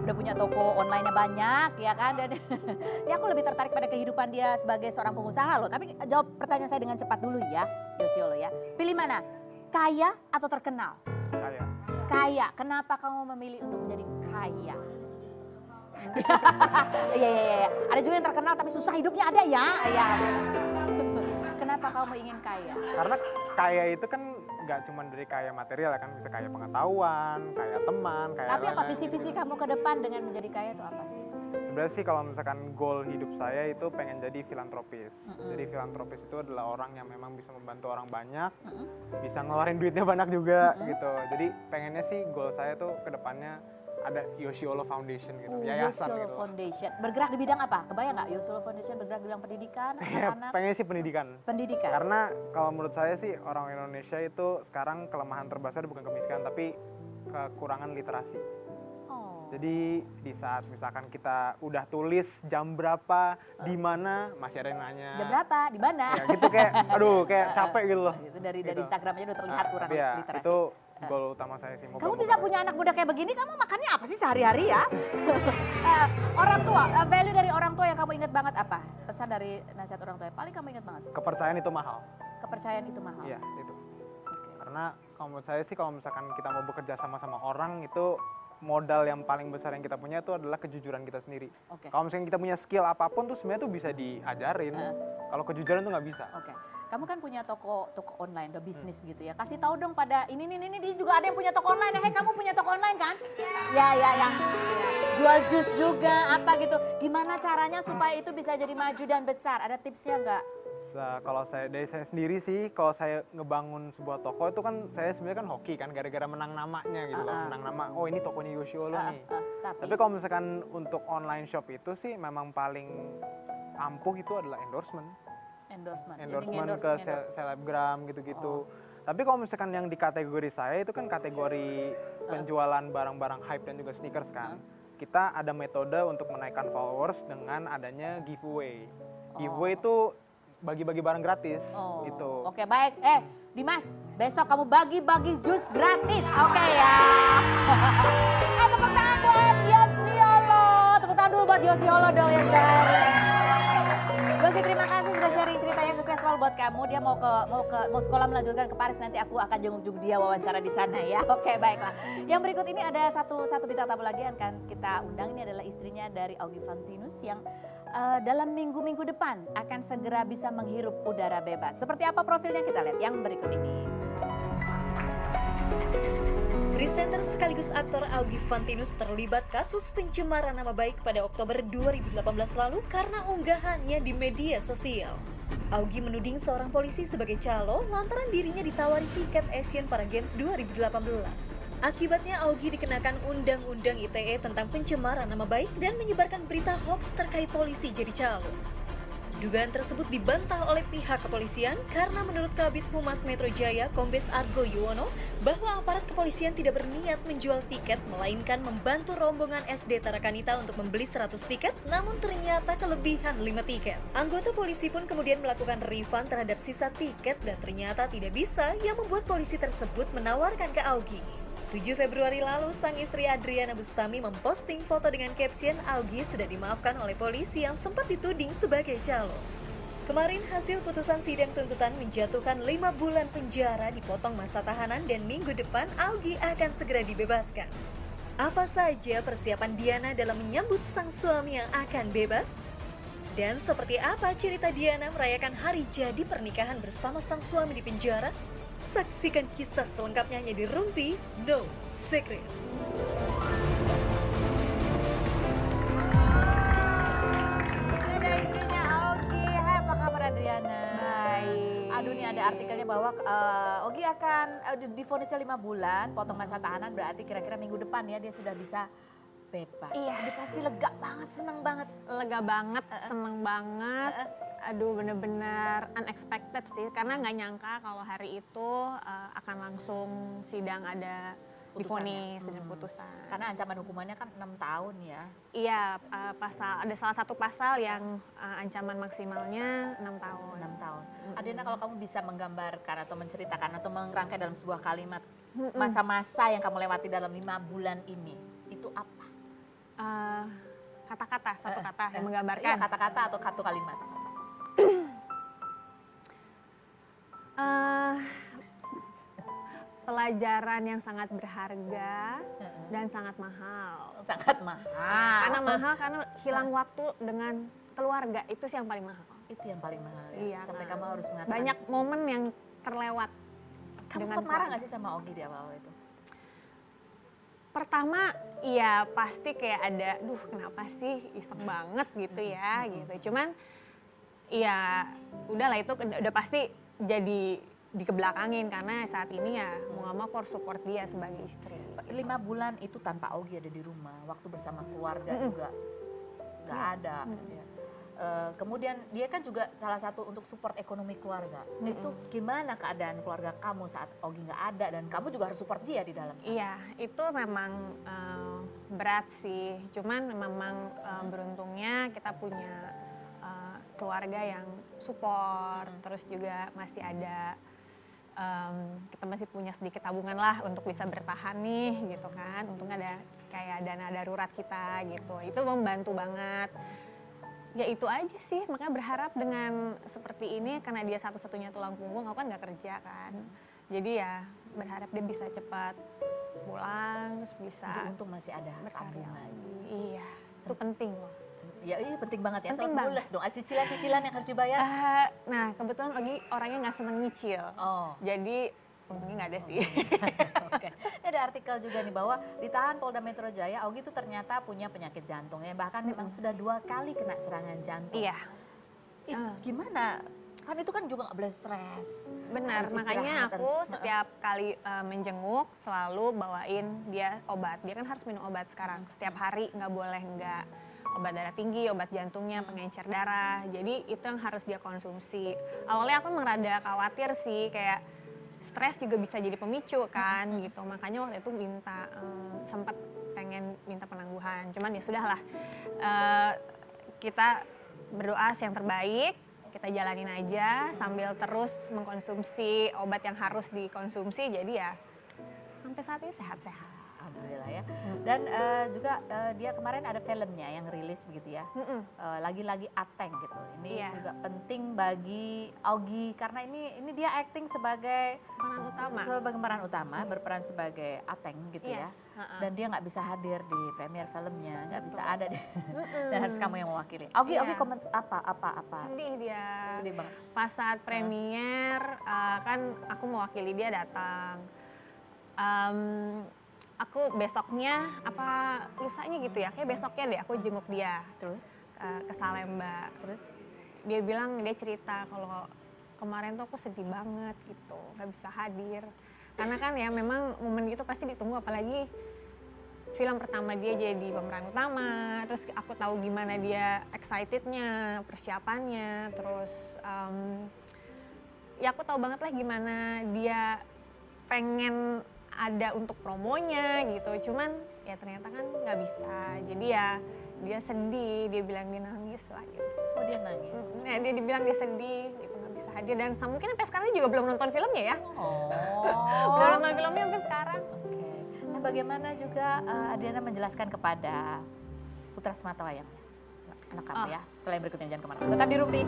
udah punya toko online-nya banyak ya kan. Dan ya aku lebih tertarik pada kehidupan dia sebagai seorang pengusaha loh. Tapi jawab pertanyaan saya dengan cepat dulu ya, Yosiolo ya. Pilih mana? Kaya atau terkenal? Kaya. Kaya. Kenapa kamu memilih untuk menjadi kaya? Iya. Ada juga yang terkenal tapi susah hidupnya ada ya. Iya. Kenapa kamu ingin kaya? Karena kaya itu kan nggak cuma dari kaya material ya kan, bisa kaya pengetahuan, kaya teman, kaya Tapi apa lain-lain visi-visi gitu. kamu ke depan dengan menjadi kaya itu apa sih? Sebenarnya sih kalau misalkan goal hidup saya itu pengen jadi filantropis. Jadi filantropis itu adalah orang yang memang bisa membantu orang banyak, bisa ngeluarin duitnya banyak juga gitu. Jadi pengennya sih goal saya tuh ke depannya ada Yosiolo Foundation gitu, yayasan Yosiolo gitu. Foundation. Bergerak di bidang apa? Kebayang nggak Yosiolo Foundation bergerak di bidang pendidikan, Ya, anak-anak? pengennya sih pendidikan. Pendidikan. Karena kalau menurut saya sih orang Indonesia itu sekarang kelemahan terbesar bukan kemiskinan tapi kekurangan literasi. Oh. Jadi di saat misalkan kita udah tulis jam berapa, di mana, masih ada yang nanya. Jam berapa? Di mana? Ya gitu kayak, aduh kayak capek gitu loh. Itu dari Gitu. Instagram aja udah terlihat kurang Tapi ya, literasi. itu goal utama saya sih. Kamu bisa punya anak muda kayak begini, kamu makannya apa sih sehari-hari ya? Orang tua, value dari orang tua yang kamu ingat banget apa? Pesan dari nasihat orang tua yang paling kamu ingat banget? Kepercayaan itu mahal. Kepercayaan itu mahal. Iya, itu. Oke. Karena kalau menurut saya sih kalau misalkan kita mau bekerja sama orang itu modal yang paling besar yang kita punya itu adalah kejujuran kita sendiri. Oke. Kalau misalnya kita punya skill apapun tuh sebenarnya tuh bisa diajarin. Kalau kejujuran tuh nggak bisa. Oke. Kamu kan punya toko online, udah bisnis gitu ya. Kasih tahu dong pada ini dia juga ada yang punya toko online. Hei, kamu punya toko online kan? Ya, yang jual jus juga apa gitu. Gimana caranya supaya itu bisa jadi maju dan besar? Ada tipsnya nggak? Kalau dari saya sendiri sih, kalau saya ngebangun sebuah toko itu kan saya sebenarnya kan hoki kan, gara-gara menang namanya gitu loh, menang nama. Oh ini tokonya Yosiolo nih. Tapi kalau misalkan untuk online shop itu sih memang paling ampuh itu adalah endorsement ke selebgram gitu-gitu. Tapi kalau misalkan yang di kategori saya itu kan kategori penjualan barang-barang hype dan juga sneakers kan. Kita ada metode untuk menaikkan followers dengan adanya giveaway. Giveaway itu bagi-bagi barang gratis gitu. Oke, baik. Dimas, besok kamu bagi-bagi jus gratis. Oke ya. Tepuk tangan buat Yosiolo. Tepuk tangan dulu buat Yosiolo dong ya guys. Yosi, terima kasih sudah sharing cerita yang sukses selalu buat kamu. Dia mau sekolah melanjutkan ke Paris, nanti aku akan jenguk dia wawancara di sana ya. Oke, baiklah. Yang berikut ini ada satu bintang tamu lagi yang akan kita undang. Ini adalah istrinya dari Augie Fantinus yang dalam minggu-minggu depan akan segera bisa menghirup udara bebas. Seperti apa profilnya kita lihat yang berikut ini. Presenter sekaligus aktor Augie Fantinus terlibat kasus pencemaran nama baik pada Oktober 2018 lalu karena unggahannya di media sosial. Augie menuding seorang polisi sebagai calo lantaran dirinya ditawari tiket Asian Para Games 2018. Akibatnya Augie dikenakan Undang-Undang ITE tentang pencemaran nama baik dan menyebarkan berita hoax terkait polisi jadi calo. Dugaan tersebut dibantah oleh pihak kepolisian karena menurut Kabid Humas Metro Jaya Kombes Argo Yuwono bahwa aparat kepolisian tidak berniat menjual tiket melainkan membantu rombongan SD Tarakanita untuk membeli 100 tiket namun ternyata kelebihan 5 tiket. Anggota polisi pun kemudian melakukan refund terhadap sisa tiket dan ternyata tidak bisa yang membuat polisi tersebut menawarkan ke Augie. 7 Februari lalu, sang istri Adriana Bustami memposting foto dengan caption Augie sudah dimaafkan oleh polisi yang sempat dituding sebagai calo. Kemarin hasil putusan sidang tuntutan menjatuhkan 5 bulan penjara dipotong masa tahanan dan minggu depan Augie akan segera dibebaskan. Apa saja persiapan Diana dalam menyambut sang suami yang akan bebas? Dan seperti apa cerita Diana merayakan hari jadi pernikahan bersama sang suami di penjara? Saksikan kisah selengkapnya hanya di Rumpi No Secret. Ada istrinya Augie. Hai, apa kabar Adriana? Baik. Aduh, nih ada artikelnya bahwa Augie akan divonisnya 5 bulan, potong masa tahanan, berarti kira-kira minggu depan ya dia sudah bisa bebas. Iya. Aduh, pasti lega banget, senang banget. Lega banget, seneng banget. Aduh, bener-bener unexpected sih. Karena nggak nyangka kalau hari itu akan langsung sidang ada divonis dan putusan. Karena ancaman hukumannya kan 6 tahun ya. Iya, ada salah satu pasal yang ancaman maksimalnya 6 tahun. 6 tahun. Adriana, kalau kamu bisa menggambarkan atau menceritakan atau merangkai dalam sebuah kalimat masa-masa yang kamu lewati dalam 5 bulan ini, itu apa? kata-kata, satu kata yang Iya, menggambarkan. kata-kata atau satu kalimat. Pelajaran yang sangat berharga dan sangat mahal. Sangat mahal. Karena mahal karena hilang waktu dengan keluarga, itu sih yang paling mahal. Itu yang paling mahal ya. Iya, Sampai nah. kamu harus mengatakan. Banyak momen yang terlewat. Kamu dengan sempat marah keluarga. gak sih sama Ogi di awal-awal itu? Pertama, ya pasti kayak ada, duh kenapa sih iseng banget gitu ya, gitu. Cuman, ya udahlah itu udah pasti jadi dikebelakangin karena saat ini ya mau gak mau aku harus support dia sebagai istri. 5 bulan itu tanpa Ogi ada di rumah, waktu bersama keluarga juga gak ada. Ya. Kemudian dia kan juga salah satu untuk support ekonomi keluarga. Itu gimana keadaan keluarga kamu saat Ogi nggak ada dan kamu juga harus support dia di dalam sana? Iya, itu memang berat sih. Cuman memang beruntungnya kita punya keluarga yang support. Terus juga masih ada, kita masih punya sedikit tabungan lah untuk bisa bertahan nih gitu kan. Untungnya ada kayak dana darurat kita gitu. Itu membantu banget. Ya itu aja sih, makanya berharap dengan seperti ini karena dia satu-satunya tulang punggung, aku kan nggak kerja kan. Jadi ya berharap dia bisa cepat pulang, terus bisa Jadi untung masih ada berkarya tabungan. lagi. Iya, itu penting loh. Ya iya penting banget ya, Penting soal banget. mules dong, ada cicilan-cicilan yang harus dibayar. Nah kebetulan Ogi orangnya nggak seneng nyicil, Oh. jadi untungnya nggak ada sih. Oke. Ini ada artikel juga nih bahwa ditahan Polda Metro Jaya, Ogi itu ternyata punya penyakit jantung ya. Bahkan memang sudah 2 kali kena serangan jantung. Iya, Gimana? Kan itu kan juga nggak boleh stres. benar. Harus Makanya istirahat, aku harus- setiap kali menjenguk selalu bawain dia obat. Dia kan harus minum obat sekarang. Setiap hari nggak boleh nggak. Obat darah tinggi, obat jantungnya, pengencer darah. Jadi itu yang harus dia konsumsi. Awalnya aku emang rada khawatir sih, kayak stres juga bisa jadi pemicu kan gitu. Makanya waktu itu sempat pengen minta penangguhan. Cuman ya sudahlah, kita berdoa yang terbaik. Kita jalanin aja sambil terus mengkonsumsi obat yang harus dikonsumsi. Jadi ya sampai saat ini sehat-sehat. Alhamdulillah ya. Dan juga dia kemarin ada filmnya yang rilis begitu ya. Lagi-lagi Ateng gitu. Ini Iya. juga penting bagi Ogi karena ini dia acting sebagai Peran utama. sebagai pemeran utama, berperan sebagai Ateng gitu ya. Yes, ha-ha. Dan dia nggak bisa hadir di premier filmnya, nggak bisa ada di dan harus kamu yang mewakili. Ogi Iya. komen apa? Sedih dia. Sedih banget. Pas saat premier kan aku mewakili dia datang. Aku besoknya apa lusanya gitu ya, kayak besoknya deh aku jenguk dia Terus ke Salemba. terus Dia bilang, dia cerita kalau kemarin tuh aku sedih banget gitu, gak bisa hadir. Karena kan ya memang momen itu pasti ditunggu, apalagi film pertama dia jadi pemeran utama. Terus aku tahu gimana dia excitednya, persiapannya. Terus ya aku tahu banget lah gimana dia pengen ada untuk promonya gitu. Cuman ya ternyata kan nggak bisa. Jadi ya dia sedih, dia bilang dia nangis lah gitu. oh dia nangis. Nah, dia dibilang dia sedih gitu, nggak bisa hadir. Dan mungkin sampai sekarang juga belum nonton filmnya ya. Oh. Belum nonton filmnya sampai sekarang. Oke. Nah, bagaimana juga Adriana menjelaskan kepada putra sematawayangnya, anak kamu ya. Selain berikutnya jangan kemana-mana. Tetap di Rumpi.